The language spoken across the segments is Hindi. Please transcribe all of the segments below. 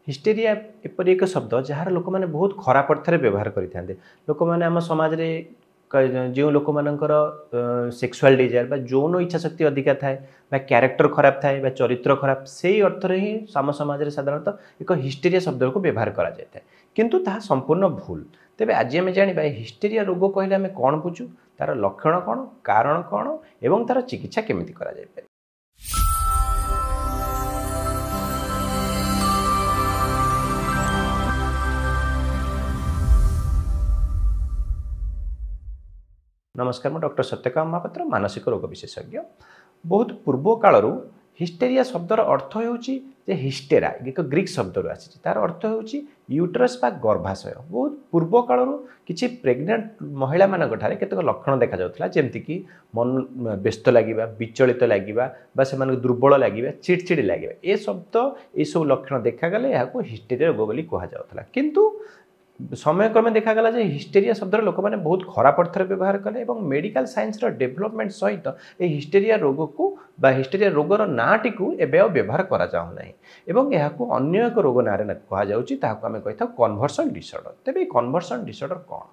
हिस्टेरिया एपरि एक शब्द जार लोक मैंने बहुत खराब अर्थ व्यवहार करते लोक मैंने आम समाज में जो लोक मानकर सेक्सुअल डिजायर यौन इच्छा शक्ति अधिका थाए क्यारेक्टर खराब थाए चरित्र खराब से अर्थ ही आम समाज में साधारणतः एक हिस्टेरिया शब्द को व्यवहार करा जाए किंतु ताहा संपूर्ण भूल। तेबे आज आम जाना हिस्टेरिया रोग कहले आम कौन बुझू तार लक्षण कौन कारण कौन एवं तार चिकित्सा केमिति करा जाय पारे। नमस्कार मैं डॉक्टर सत्यकाम महापात्र मानसिक रोग विशेषज्ञ। बहुत पूर्व कालरू हिस्टेरिया शब्दर अर्थ होउची जे हिस्टेरा एक ग्रीक शब्द रू आसी तार अर्थ होउची यूट्रस बा गर्भाशय। बहुत पूर्व कालरू किछि प्रेग्नेंट महिला मानक ठारे केतक लक्षण देखा जाउथला जेमति कि मन व्यस्त लागिबा विचलित लागिबा बा सेमान दुर्बल लागिबा चिड़चिड़ी लागिबा ए शब्द ए सब लक्षण देखा गले याको हिस्टेरिया रोग बोली कहा जाउथला। किंतु समय क्रमे देखा गला जे हिस्टेरिया शब्द लोक मैंने बहुत खराब अर्थ व्यवहार कले और मेडिकल साइंस डेवलपमेंट सहित ए हिस्टेरिया रोग को बा हिस्टेरिया रोगर नाटी को एबे व्यवहार करा जाउ नाही एवं यह को अन्य एक रोग नारे कहा जाउची ताको आमे कहिथा कन्वर्सन डिसऑर्डर। तेबे कन्वर्सन डिसऑर्डर कोन?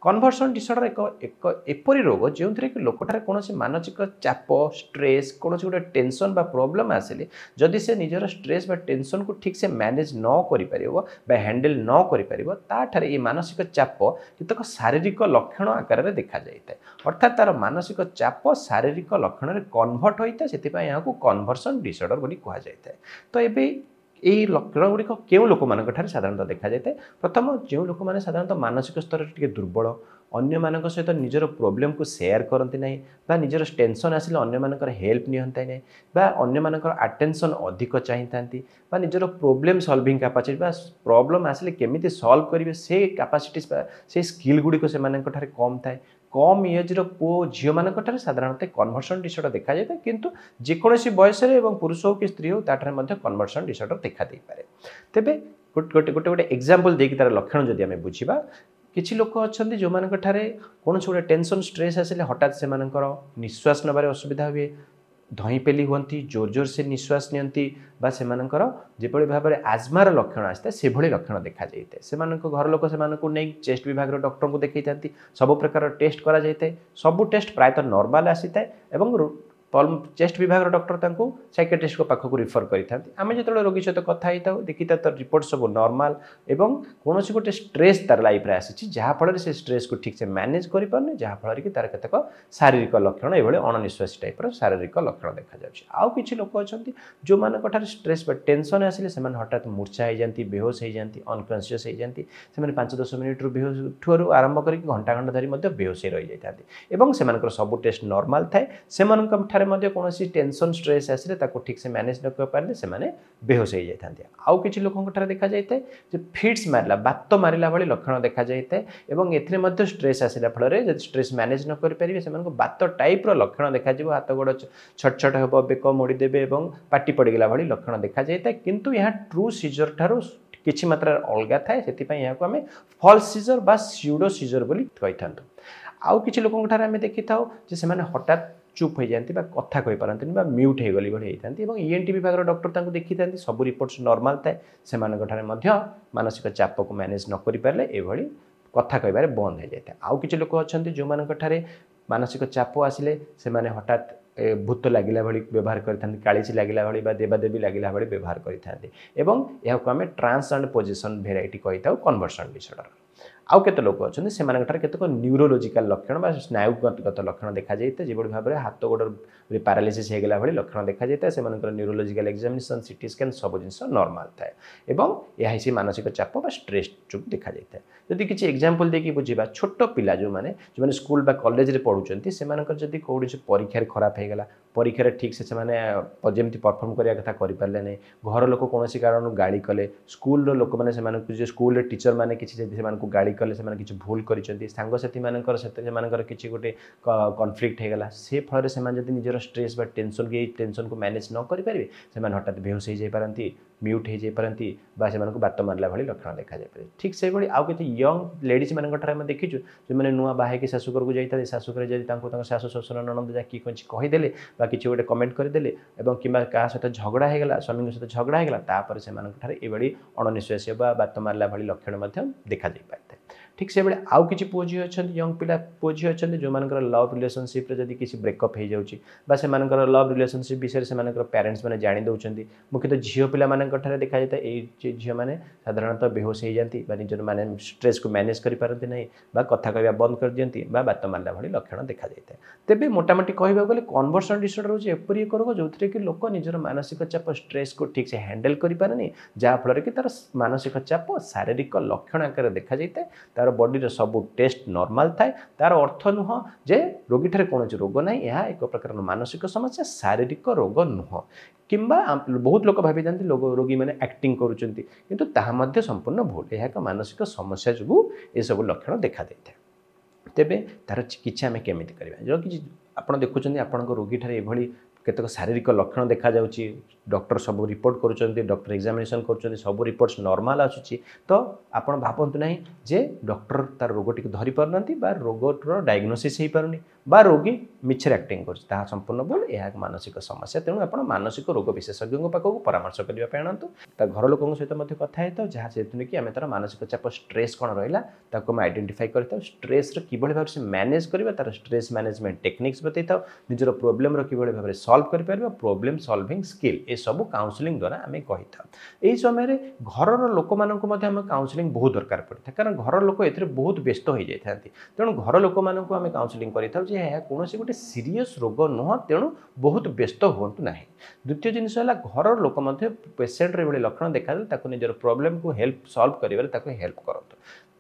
कन्वर्सन डिसऑर्डर एक एपरि रोग जो कि लोकटार कौन मानसिक चाप स्ट्रेस कौन गोटे टेंशन बा प्रॉब्लम आसिले जदि से निजर स्ट्रेस बा टेंशन को ठीक से मैनेज न कर हैंडल न कर ये मानसिक चाप केतक शारीरिक लक्षण आकार में देखा जाए अर्थात तार मानसिक चाप शारीरिक लक्षण में कन्वर्ट होता है से यहाँ को कन्वर्सन डिसऑर्डर बोली कहा जाए। तो ये यही लक्षण गुड़िक क्यों लोक मान साधारणतः देखा जाए? प्रथम जो लोक मैंने साधारणतः मानसिक स्तर टे दुर्बल अन्य मानक सहित निजर प्रोब्लेम को शेयर करती ना बा निजर टेंशन आसिले अन्य मानकर हेल्प नियंता ना बा अन्य मानकर अटेंशन अधिक चाहिए बा निजर प्रोब्लेम सॉल्विंग कैपेसिटी बा प्रॉब्लम आसिले केमिति सॉल्व करेंगे से कैपेसिटी से स्किल गुड़िक से कम थाए। कम एज पु झील मान साधारणतः कन्वर्सन डिसऑर्डर देखा जाए किंतु जेकोसी बयस पुरुष हो कि स्त्री हो ताठारे कन्वर्सन डिसऑर्डर देखा दे पारे। तेबे गोटे गोटे एग्जांपल देकी तार लक्षण जदि आमे बुझिबा किछि लोक अछंती जो मान कौन गोटे टेंशन स्ट्रेस आसिले हठात से निश्वास नबार असुविधा हुए धई पेली हुंती जोर जोर से निश्वास नियंती बा सेमानकर जेपरि भाव में आजमार लक्षण आसता से भली लक्षण देखा जाए से घर लोक से चेस्ट विभाग डॉक्टर को देखी था सब प्रकार टेस्ट करा जाए सबू टेस्ट प्रायतः नॉर्मल आसी था चेस्ट विभाग डॉक्टर तांको साइकेट्रिस्ट को पाखक रिफर करें जो रोगी सहित कथा था देखी तो रिपोर्ट सब नॉर्मल एवं कौन गोटे स्ट्रेस तार लाइफ रे आसी जहाँफल से स्ट्रेस को ठीक से मैनेज कर पारे जहाँफल कि तार केतक शारीरिक लक्षण ये अणनिश्वासी टाइप शारीरिक लक्षण देखा जाए। आउ कि लोक अच्छा जो मानक स्ट्रेस टेंशन आसिले से हठात मूर्छा हो जाती बेहोश हो जाती अनकनसीयस हो जाती से 5-10 मिनिट बेहोश उठू आरंभ कर घंटा घंटा धरी बेहोश रही जाती से सब टेस्ट नॉर्मल थाए से कौन टेंशन स्ट्रेस आसिले ठीक से मैनेज न कर पारे से बेहोश हो जाते। आउ कि लोक देखा जाए फिट्स मारला बात मारिला भाई लक्षण देखा जाए और स्ट्रेस आसला फल स्ट्रेस मैनेज न करेंगे से बात टाइप लक्षण देखा हाथ गोड़ छट छट हम बेक मोड़देवे और पाटी पड़गला भाई लक्षण देखा जाए किंतु यहाँ ट्रू सीजर ठारू किछि मात्रा अलग थाए से आम फॉल्स सीजर बा स्यूडो सीजर बोली कही था। आउ कि लोक देखी था हठात चुप हो जाती कथा कही पारती म्यूट हो गली भाई होती ईएनटी विभाग डॉक्टर देखी था सब रिपोर्ट्स नॉर्मल थाए से मानसिक चाप को मैनेज न कर पारे ये कथा कहबार बंद हो जाए। आउ कि लोक अच्छा जो मानसिक चाप आसिले से हठात भूत लगिला भाई व्यवहार करते कालीची लगिला भाई देवादेवी लगिला भाई व्यवहार करते आम ट्रांस एंड पोजिशन भेराइटी कही था कन्वर्सन डिसऑर्डर। आउ केते लोक अच्छा से केतक न्यूरोलोजिकल लक्षण स्नायुगत लक्षण देखा जाए जो भाव में हाथ गोड़ पैरालिसिस होगला भाई लक्षण देखा जाए से न्यूरोलोजिकल एग्जामिनेशन सीटी स्कैन सब जिन नॉर्मल थाए यह मानसिक चाप स्ट्रेस जो देखा जाए। जदि किसी एग्जांपल देकी बुझा छोट पिला जो मैंने स्कूल बा कॉलेज रे पढ़ुचंती से कौन परीक्षा खराब होगला परीक्षा ठीक से जमी परफॉर्म करने कथा करें नहीं घर लोक कौन कारण गाड़ी कले स्कूल लोक मैंने स्कूल टीचर मैंने किसी गाड़ी कले से भूल कर सांगसाथी मानकर किसी गोटे कन्फ्लिक्ट होगला से फल से निजर स्ट्रेस बा टेंशन की टेंशन को मैनेज न करें से हठात बेहोश हो जापारती म्यूट हो जाती से बात मारला भाई लक्षण देखा जाए। ठीक से भाई आउ कि यंग लेडीज मान देखीचु जो मैंने नुआ बाहे शाशुघर को जाता शाशुघर जब शाशु शशुर ननद जा कि कहीदेले किसी गोटे कमेंट करदे कि क्या सहित झगड़ा होगा स्वामी सहित झगड़ा होगा से ये अणनिश्वास बात मारला भाई लक्षण देखा पाए। ठीक से भाई आउ कि पुओ झी अच्छा यंग पिला पुओ झी अच्छा जो मान लव रिलेशनशिप जब किसी ब्रेकअप हो जाए लव रिलेशनशिप विषय से पेरेंट्स मैंने जाणी दौरान मुख्यतः झील पिला देखा जाता है ये झील मैंने साधारणतः बेहोश हो जाती निजर माने स्ट्रेस को मैनेज करते नहीं कथा कहवा बंद कर दिखती बात मारला भाई लक्षण देखा जाए। तेज मोटामोटी कहवा गले कन्वर्सन डिसऑर्डर हूँ एपरी एक रोग जो कि लोक निजर मानसिक चाप स्ट्रेस को ठीक से हैंडल करें जहाँफल कि तार मानसिक चाप शारीरिक लक्षण आकार देखा जाए तार बॉडी सब टेस्ट नॉर्मल थाए तार अर्थ नुह जे रोगी ठारे कौन रोग ना यह एक प्रकार मानसिक समस्या शारीरिक रोग नुह किंबा बहुत लोग भावी जाती रोगी मैंने एक्टिंग करुँच संपूर्ण भूल यह एक मानसिक समस्या जो ये सब लक्षण देखा देता है। तेबे तार चिकित्सा आम केमी करवा जो कि आप देखुं आपण रोगी ठारे एभली केतक शारीरिक लक्षण देखा जाउची डॉक्टर सब रिपोर्ट करुँच डॉक्टर एग्जामिनेशन कर सब रिपोर्ट्स नॉर्मल आसूची तो आपण भावतु नहीं जे डॉक्टर तार रोग टी धरी पारना रोगर डायग्नोसिस हो पारुनी रोगी मिछर एक्टिंग कर संपूर्ण भूल यह एक मानसिक समस्या। तेणु आप मानसिक रोग विशेषज्ञ पाखक परामर्श करने आनतु घर लोकों सहित कथा होता जहाँ से कि आम तार मानसिक चाप स्ट्रेस कौन रहा आइडेंटिफाई करता स्ट्रेस किभली भाव से मैनेज करवा तार स्ट्रेस मैनेजमेंट टेक्निक्स बतई था निजर प्रोब्लेम किभली भाव सॉल्व कर प्रोब्लेम सॉल्विंग स्किल ये सब काउंसलिंग द्वारा आम कही था। यही समय घर लोक मान काउंसलिंग बहुत दरकार पड़ता है कारण घर लोक ए बहुत व्यस्त हो जाती तेणु घर लोक मानक आम काउंसलिंग करें कौन गोटे सीरीयस रोग नुह तेणु बहुत व्यस्त हूँ ना। द्वितीय जिनस घर लोक पेसेंट रे लक्षण देखा निजर प्रोब्लेम को हेल्प सॉल्व कर हेल्प करूँ।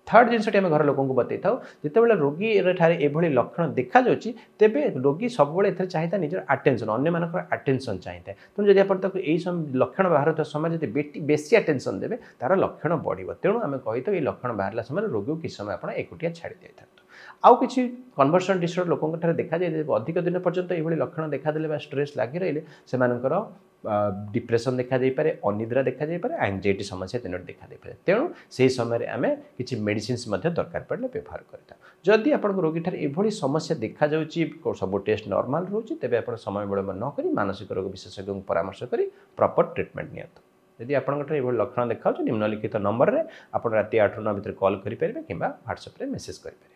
थर्ड जिनसटी आम घर लोक बतई था जितेबाला रोगी ठारे एभली लक्षण देखा जाऊँगी तेबे रोगी सब चाहिए निजर आटेंशन अन्य मानक आटेंशन चाहिए तेणु जब आप लक्षण बाहर समय जब बेसी आटेंशन देवे तार लक्षण बढ़ तेणु आम कही ये लक्षण बाहर समय रोगी किस समय आप एकुटिया छाड़ी दे आउ कि कन्वर्सन डिसऑर्डर लोकों देखा जाए अधिक दिन पर्यंत ये लक्षण देखादेले स्ट्रेस लगी रही से डिप्रेशन देखा जापे अनिद्रा देखा जापे एंजाइटी समस्या तीन देखा जापे तेणु से समय आम कि मेडिसिन दरकार पड़े व्यवहार करता जदि आप रोगी ठार एभली समस्या देखा जाऊँगी सब टेस्ट नॉर्मल रोचे तेज आप समय विलंब न कर मानसिक रोग विशेषज्ञ परामर्श कर प्रॉपर ट्रीटमेंट नियंतु। यदि आपंकर ये लक्षण देखा निम्नलिखित नंबर में आप रात 8 ରୁ 9 भितर कॉल करेंगे कि व्हाट्सएप मेसेज करेंगे।